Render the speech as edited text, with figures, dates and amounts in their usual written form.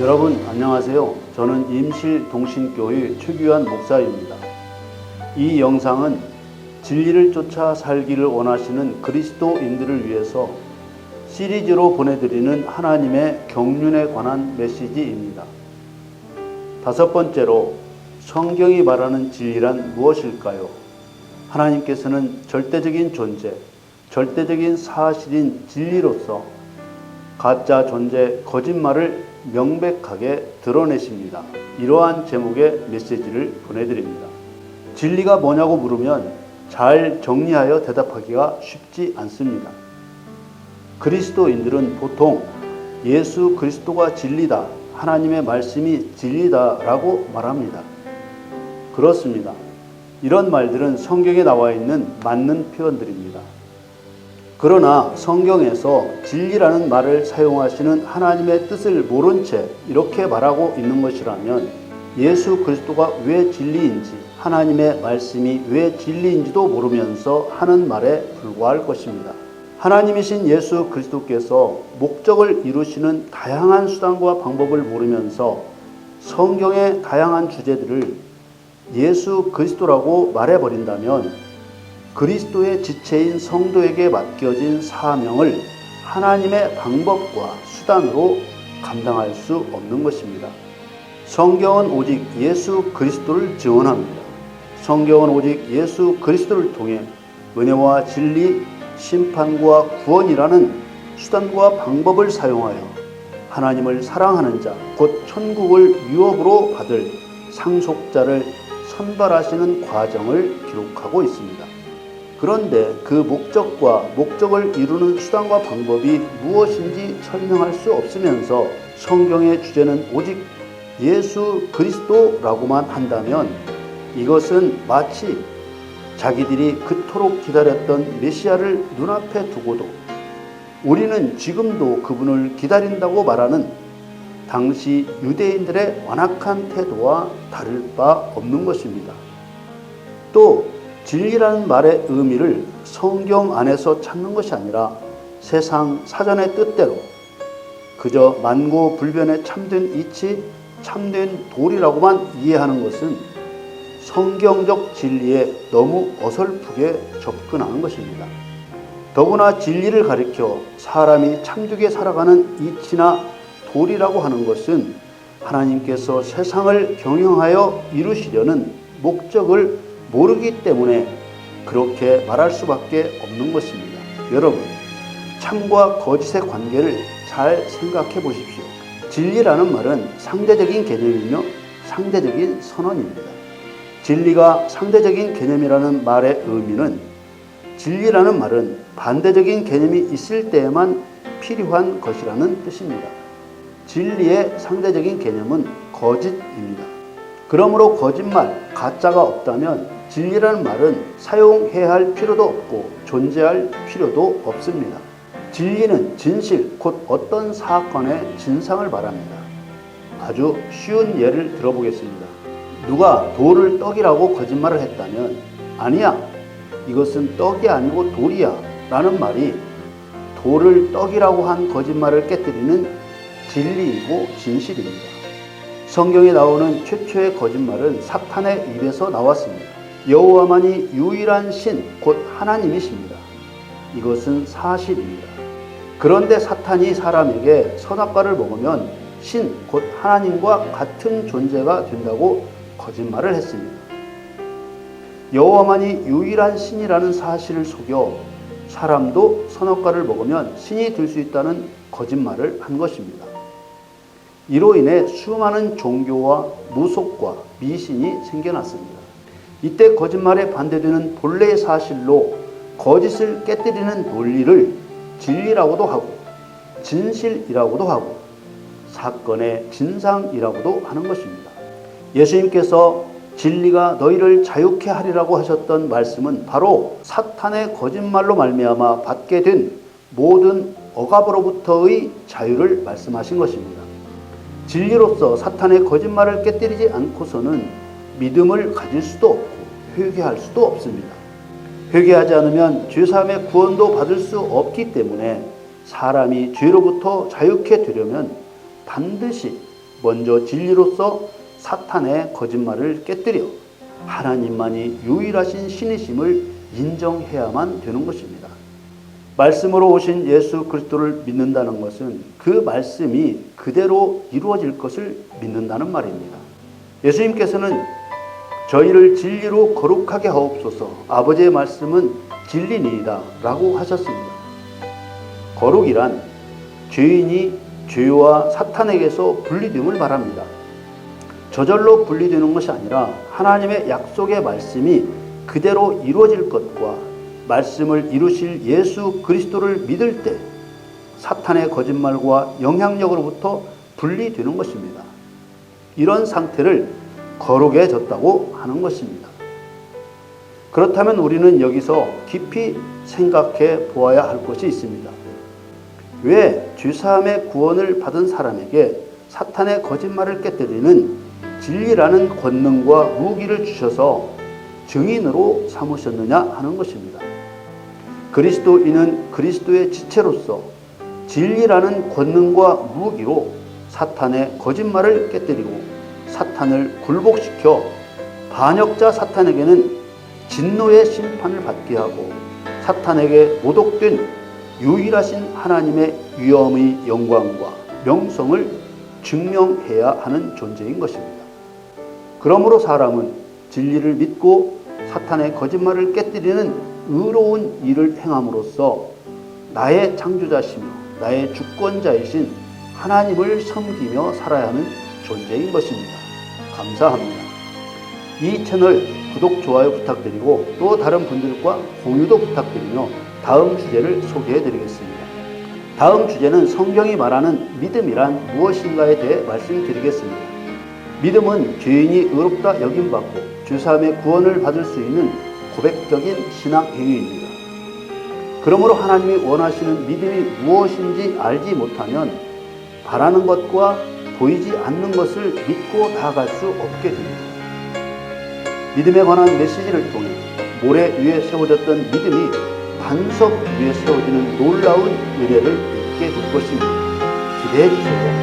여러분 안녕하세요. 저는 임실동신교회 최규환 목사입니다. 이 영상은 진리를 쫓아 살기를 원하시는 그리스도인들을 위해서 시리즈로 보내드리는 하나님의 경륜에 관한 메시지입니다. 다섯 번째로, 성경이 말하는 진리란 무엇일까요? 하나님께서는 절대적인 존재, 절대적인 사실인 진리로서 가짜 존재, 거짓말을 명백하게 드러내십니다. 이러한 제목의 메시지를 보내드립니다. 진리가 뭐냐고 물으면 잘 정리하여 대답하기가 쉽지 않습니다. 그리스도인들은 보통 예수 그리스도가 진리다, 하나님의 말씀이 진리다 라고 말합니다. 그렇습니다. 이런 말들은 성경에 나와 있는 맞는 표현들입니다. 그러나 성경에서 진리라는 말을 사용하시는 하나님의 뜻을 모른 채 이렇게 말하고 있는 것이라면 예수 그리스도가 왜 진리인지, 하나님의 말씀이 왜 진리인지도 모르면서 하는 말에 불과할 것입니다. 하나님이신 예수 그리스도께서 목적을 이루시는 다양한 수단과 방법을 모르면서 성경의 다양한 주제들을 예수 그리스도라고 말해버린다면 그리스도의 지체인 성도에게 맡겨진 사명을 하나님의 방법과 수단으로 감당할 수 없는 것입니다. 성경은 오직 예수 그리스도를 증언합니다. 성경은 오직 예수 그리스도를 통해 은혜와 진리, 심판과 구원이라는 수단과 방법을 사용하여 하나님을 사랑하는 자, 곧 천국을 유업으로 받을 상속자를 선발하시는 과정을 기록하고 있습니다. 그런데 그 목적과 목적을 이루는 수단과 방법이 무엇인지 설명할 수 없으면서 성경의 주제는 오직 예수 그리스도라고만 한다면 이것은 마치 자기들이 그토록 기다렸던 메시아를 눈앞에 두고도 우리는 지금도 그분을 기다린다고 말하는 당시 유대인들의 완악한 태도와 다를 바 없는 것입니다. 또 진리라는 말의 의미를 성경 안에서 찾는 것이 아니라 세상 사전의 뜻대로 그저 만고불변의 참된 이치, 참된 도리라고만 이해하는 것은 성경적 진리에 너무 어설프게 접근하는 것입니다. 더구나 진리를 가리켜 사람이 참되게 살아가는 이치나 도리라고 하는 것은 하나님께서 세상을 경영하여 이루시려는 목적을 모르기 때문에 그렇게 말할 수밖에 없는 것입니다. 여러분, 참과 거짓의 관계를 잘 생각해 보십시오. 진리라는 말은 상대적인 개념이며 상대적인 선언입니다. 진리가 상대적인 개념이라는 말의 의미는 진리라는 말은 반대적인 개념이 있을 때에만 필요한 것이라는 뜻입니다. 진리의 상대적인 개념은 거짓입니다. 그러므로 거짓말, 가짜가 없다면 진리라는 말은 사용해야 할 필요도 없고 존재할 필요도 없습니다. 진리는 진실, 곧 어떤 사건의 진상을 말합니다. 아주 쉬운 예를 들어보겠습니다. 누가 돌을 떡이라고 거짓말을 했다면 아니야, 이것은 떡이 아니고 돌이야 라는 말이 돌을 떡이라고 한 거짓말을 깨뜨리는 진리이고 진실입니다. 성경에 나오는 최초의 거짓말은 사탄의 입에서 나왔습니다. 여호와만이 유일한 신, 곧 하나님이십니다. 이것은 사실입니다. 그런데 사탄이 사람에게 선악과를 먹으면 신, 곧 하나님과 같은 존재가 된다고 거짓말을 했습니다. 여호와만이 유일한 신이라는 사실을 속여 사람도 선악과를 먹으면 신이 될 수 있다는 거짓말을 한 것입니다. 이로 인해 수많은 종교와 무속과 미신이 생겨났습니다. 이때 거짓말에 반대되는 본래의 사실로 거짓을 깨뜨리는 논리를 진리라고도 하고 진실이라고도 하고 사건의 진상이라고도 하는 것입니다. 예수님께서 진리가 너희를 자유케 하리라고 하셨던 말씀은 바로 사탄의 거짓말로 말미암아 받게 된 모든 억압으로부터의 자유를 말씀하신 것입니다. 진리로서 사탄의 거짓말을 깨뜨리지 않고서는 믿음을 가질 수도 없고 회개할 수도 없습니다. 회개하지 않으면 죄사함의 구원도 받을 수 없기 때문에 사람이 죄로부터 자유케 되려면 반드시 먼저 진리로서 사탄의 거짓말을 깨뜨려 하나님만이 유일하신 신이심을 인정해야만 되는 것입니다. 말씀으로 오신 예수 그리스도를 믿는다는 것은 그 말씀이 그대로 이루어질 것을 믿는다는 말입니다. 예수님께서는 저희를 진리로 거룩하게 하옵소서, 아버지의 말씀은 진리니이다 라고 하셨습니다. 거룩이란 죄인이 죄와 사탄에게서 분리됨을 말합니다. 저절로 분리되는 것이 아니라 하나님의 약속의 말씀이 그대로 이루어질 것과 말씀을 이루실 예수 그리스도를 믿을 때 사탄의 거짓말과 영향력으로부터 분리되는 것입니다. 이런 상태를 거룩해졌다고 하는 것입니다. 그렇다면 우리는 여기서 깊이 생각해 보아야 할 것이 있습니다. 왜 죄사함의 구원을 받은 사람에게 사탄의 거짓말을 깨뜨리는 진리라는 권능과 무기를 주셔서 증인으로 삼으셨느냐 하는 것입니다. 그리스도인은 그리스도의 지체로서 진리라는 권능과 무기로 사탄의 거짓말을 깨뜨리고 사탄을 굴복시켜 반역자 사탄에게는 진노의 심판을 받게 하고 사탄에게 모독된 유일하신 하나님의 위엄의 영광과 명성을 증명해야 하는 존재인 것입니다. 그러므로 사람은 진리를 믿고 사탄의 거짓말을 깨뜨리는 의로운 일을 행함으로써 나의 창조자시며 나의 주권자이신 하나님을 섬기며 살아야 하는 존재인 것입니다. 감사합니다. 이 채널 구독, 좋아요 부탁드리고 또 다른 분들과 공유도 부탁드리며 다음 주제를 소개해 드리겠습니다. 다음 주제는 성경이 말하는 믿음이란 무엇인가에 대해 말씀드리겠습니다. 믿음은 죄인이 의롭다 여김받고 죄사함의 구원을 받을 수 있는 고백적인 신앙 행위입니다. 그러므로 하나님이 원하시는 믿음이 무엇인지 알지 못하면 바라는 것과 보이지 않는 것을 믿고 나아갈 수 없게 됩니다. 믿음에 관한 메시지를 통해 모래 위에 세워졌던 믿음이 반석 위에 세워지는 놀라운 은혜를 입게 될 것입니다. 기대해 주세요.